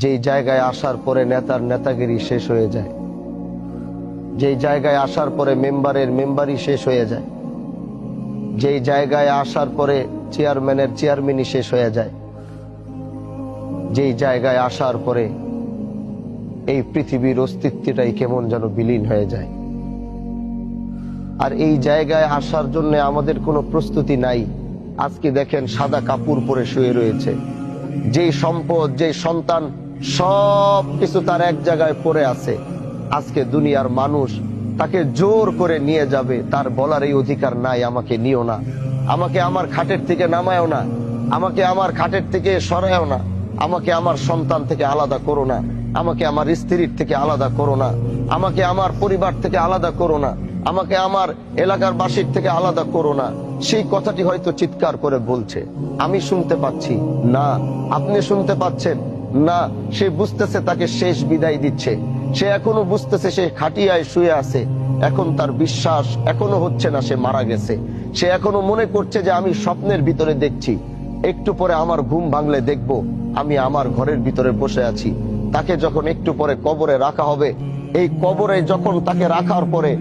যেই জায়গায় আসার পরে নেতার নেতাগিরি শেষ হয়ে যায়, যেই জায়গায় আসার পরে মেম্বারের মেম্বারি শেষ হয়ে যায়, যেই জায়গায় আসার পরে চেয়ারম্যানের চেয়ারম্যানই শেষ হয়ে যায়, যেই জায়গায় আসার পরে এই পৃথিবীর অস্তিত্বটাই কেমন যেন বিলীন হয়ে যায়। আর এই জায়গায় আসার জন্য আমাদের কোনো প্রস্তুতি নাই। আজকে দেখেন সাদা কাপড় পরে শুয়ে রয়েছে, যেই সম্পদ যেই সন্তান সব কিছু তার এক জায়গায় পড়ে আছে। আজকে দুনিয়ার মানুষ তাকে জোর করে নিয়ে যাবে, তার বলার এই অধিকার নাই আমাকে নিও না, আমাকে আমার খাটের থেকে নামায়ও না, আমাকে আমার খাটের থেকে সরায়ও না, আমাকে আমার সন্তান থেকে আলাদা করো না, আমাকে আমার স্ত্রীর থেকে আলাদা করো না, আমাকে আমার পরিবার থেকে আলাদা করো না, আমাকে আমার এলাকার বাসীর থেকে আলাদা করো না। সেই কথাটি হয়তো চিৎকার করে বলছে, আমি শুনতে পাচ্ছি না, আপনি শুনতে পাচ্ছেন না। সে বুঝতেছে তাকে শেষ বিদায় দিচ্ছে, সে এখনো বুঝতেছে সে খাটিয়ায় শুয়ে আছে, এখন তার বিশ্বাস এখনো হচ্ছে না সে মারা গেছে। সে এখনো মনে করছে যে আমি স্বপ্নের ভিতরে দেখছি, একটু পরে আমার ঘুম ভাঙলে দেখব আমি আমার ঘরের ভিতরে বসে আছি। তাকে যখন একটু পরে কবরে রাখা হবে, এই কবরে যখন তাকে রাখার পরে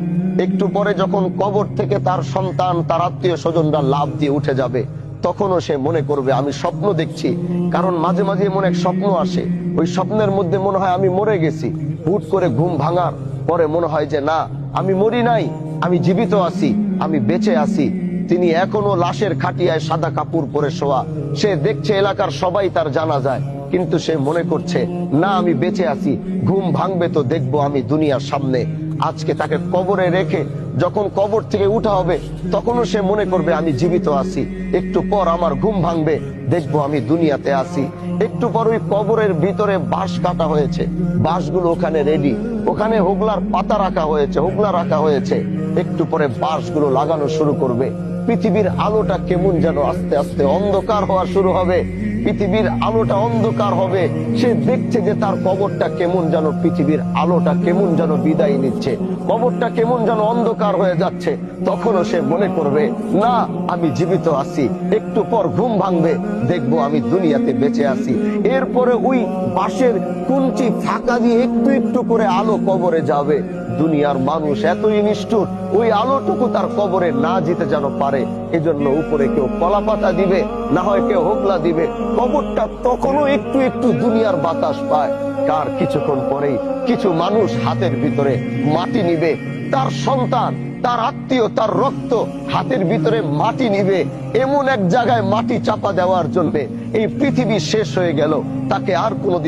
একটু পরে যখন কবর থেকে তার সন্তান তার আত্মীয় স্বজনরা লাফ দিয়ে উঠে যাবে, তখনও সে মনে করবে আমি স্বপ্ন দেখছি। কারণ মাঝে মাঝে এমন এক স্বপ্ন আসে, ওই স্বপ্নের মধ্যে মনে হয় আমি মরে গেছি। হুট করে ঘুম ভাঙার পরে মনে হয় যে না, আমি মরি নাই, আমি জীবিত আছি, আমি বেঁচে আছি। তিনি এখনো লাশের খাটিয়ায় সাদা কাপড় পরে শোয়া। সে দেখছে এলাকার সবাই তার জানা যায়, কিন্তু সে মনে করছে না আমি বেঁচে আছি, ঘুম ভাঙবে তো দেখবো আমি দুনিয়ার সামনে। আজকে তাকে কবরে রেখে যখন কবর থেকে উঠা হবে, তখনও সে মনে করবে আমি জীবিত আছি, একটু পর আমার ঘুম ভাঙবে, দেখবো আমি দুনিয়াতে আছি। একটু পর ওই কবরের ভিতরে বাঁশ কাটা হয়েছে, বাঁশগুলো ওখানে রেডি, ওখানে হোগলার পাতা রাখা হয়েছে, হোগলা রাখা হয়েছে। একটু পরে বাঁশগুলো লাগানো শুরু করবে। পৃথিবীর আলোটা কেমন যেন আস্তে আস্তে অন্ধকার হওয়া শুরু হবে, পৃথিবীর আলোটা অন্ধকার হবে। সে দেখছে যে তার কবরটা কেমন যেন, পৃথিবীর আলোটা কেমন যেন বিদায় নিচ্ছে, কবরটা কেমন যেন অন্ধকার হয়ে যাচ্ছে। তখনও সে মনে করবে না আমি জীবিত আছি, একটু পর ঘুম ভাঙবে, দেখবো আমি দুনিয়াতে বেঁচে আছি। এরপরে ওই বাঁশের কুঞ্চি ফাঁকা দিয়ে একটু একটু করে আলো কবরে যাবে। দুনিয়ার মানুষ এতই নিষ্ঠুর, ওই আলোটুকু তার কবরে না যেতে যেন পারে, এজন্য উপরে কেউ কলা পাতা দিবে, না হয় কেউ হোগলা দিবে। কবরটা তখনও একটু একটু দুনিয়ার বাতাস পায়। কার কিছুক্ষণ পরেই কিছু মানুষ হাতের ভিতরে মাটি নিবে, তার সন্তান তার আত্মীয় তার রক্ত হাতের ভিতরে মাটি নিবে, এমন এক জায়গায় মাটি চাপা দেওয়ার জন্য এই পৃথিবী শেষ হয়ে গেল, তাকে আর কোনোদিন